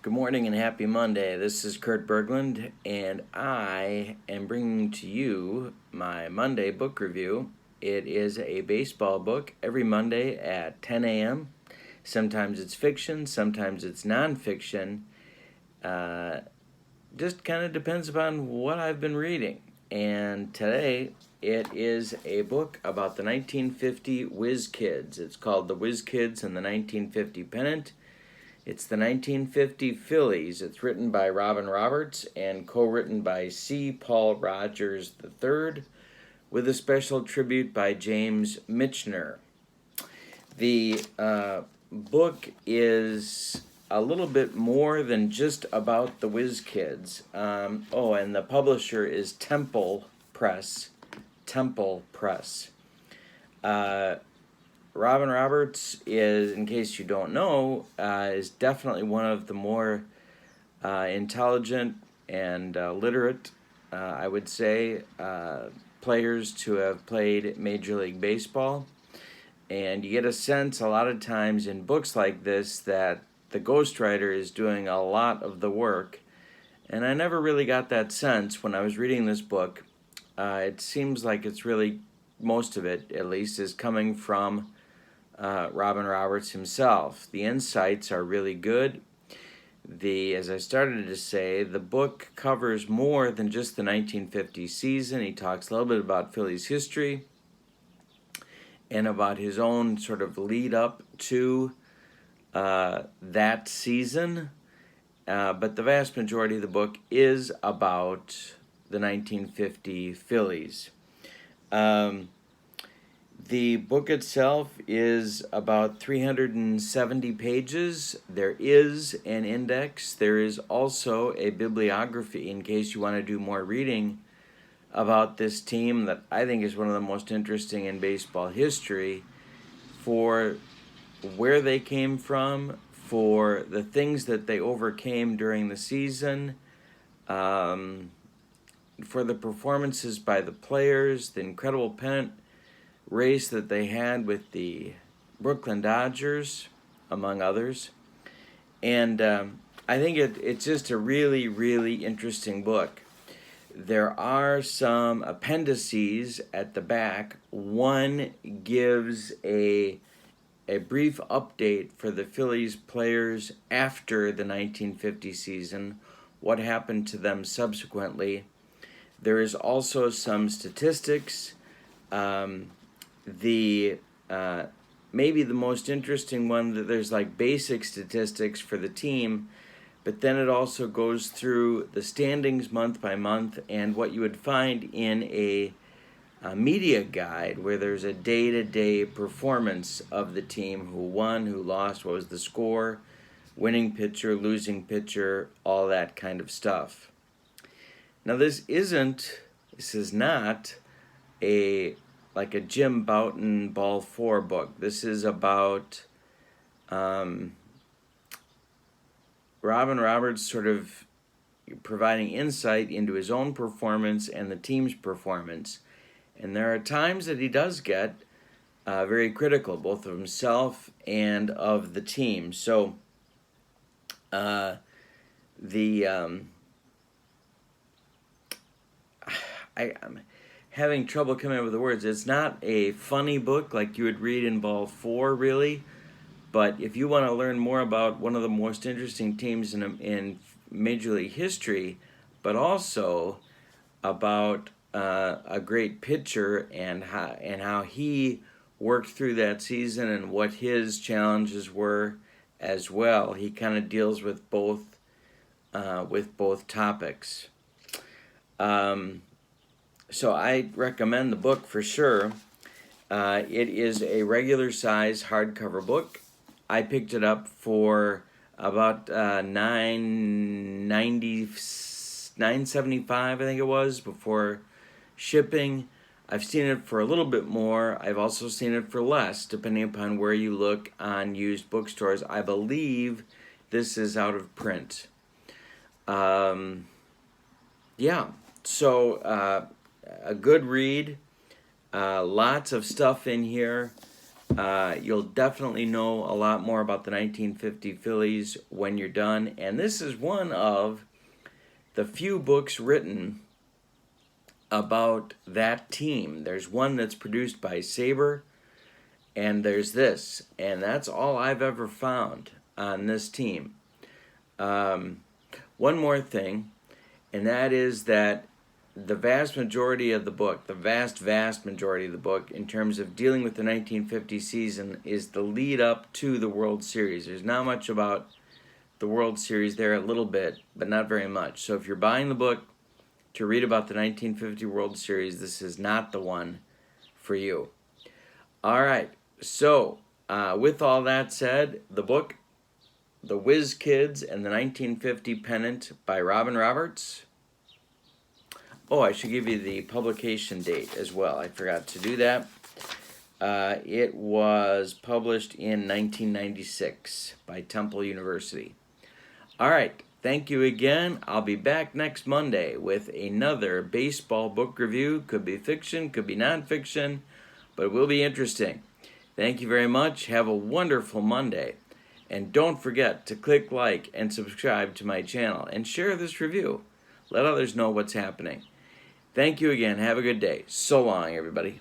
Good morning and happy Monday. This is Kurt Bergland, and I am bringing to you my Monday book review. It is a baseball book every Monday at 10 a.m. Sometimes it's fiction, sometimes it's nonfiction. Just kind of depends upon what I've been reading. And today it is a book about the 1950 Whiz Kids. It's called The Whiz Kids and the 1950 Pennant. It's the 1950 Phillies. It's written by Robin Roberts and co-written by C. Paul Rogers III, with a special tribute by James Michener. The book is a little bit more than just about the Whiz Kids. And the publisher is Temple Press. Temple Press. Robin Roberts is, in case you don't know, is definitely one of the more intelligent and literate, I would say, players to have played Major League Baseball. And you get a sense a lot of times in books like this that the ghostwriter is doing a lot of the work. And I never really got that sense when I was reading this book. It seems like it's really, most of it at least, is coming from Robin Roberts himself. The insights are really good. As I started to say, the book covers more than just the 1950 season. He talks a little bit about Philly's history and about his own sort of lead up to that season. But the vast majority of the book is about the 1950 Phillies. The book itself is about 370 pages. There is an index. There is also a bibliography in case you want to do more reading about this team that I think is one of the most interesting in baseball history, for where they came from, for the things that they overcame during the season, for the performances by the players, the incredible pennant race that they had with the Brooklyn Dodgers, among others. And I think it's just a really, really interesting book. There are some appendices at the back. One gives a brief update for the Phillies players after the 1950 season, what happened to them subsequently. There is also some statistics. Maybe the most interesting one, that there's like basic statistics for the team, but then it also goes through the standings month by month and what you would find in a media guide, where there's a day-to-day performance of the team, who won, who lost, what was the score, winning pitcher, losing pitcher, all that kind of stuff. Now this is not like a Jim Bouton Ball 4 book. This is about Robin Roberts sort of providing insight into his own performance and the team's performance. And there are times that he does get very critical, both of himself and of the team. So I'm having trouble coming up with the words. It's not a funny book like you would read in Ball 4, really. But if you want to learn more about one of the most interesting teams in Major League history, but also about a great pitcher and how he worked through that season and what his challenges were as well, he kind of deals with both topics. So I recommend the book for sure. It is a regular size hardcover book. I picked it up for about $9.75, I think it was, before shipping. I've seen it for a little bit more. I've also seen it for less, depending upon where you look on used bookstores. I believe this is out of print. So a good read. Lots of stuff in here. You'll definitely know a lot more about the 1950 Phillies when you're done. And this is one of the few books written about that team. There's one that's produced by Saber, and there's this. And that's all I've ever found on this team. One more thing, and that is that the vast majority of the book, the vast majority of the book, in terms of dealing with the 1950 season, is the lead up to the World Series. There's not much about the World Series there, a little bit, but not very much. So if you're buying the book to read about the 1950 World Series, this is not the one for you. All right, so with all that said, the book, The Whiz Kids and the 1950 Pennant by Robin Roberts. Oh, I should give you the publication date as well. I forgot to do that. It was published in 1996 by Temple University. All right, thank you again. I'll be back next Monday with another baseball book review. Could be fiction, could be nonfiction, but it will be interesting. Thank you very much. Have a wonderful Monday. And don't forget to click like and subscribe to my channel and share this review. Let others know what's happening. Thank you again. Have a good day. So long, everybody.